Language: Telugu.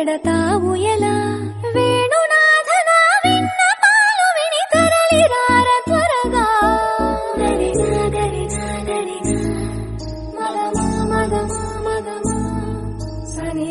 వెడతావు ఎలా వేణునాథన విన్న పాలు విని తరలిరార త్వరగా గరిజా గరిజా గరిజా మగమా మగమా మగమా సని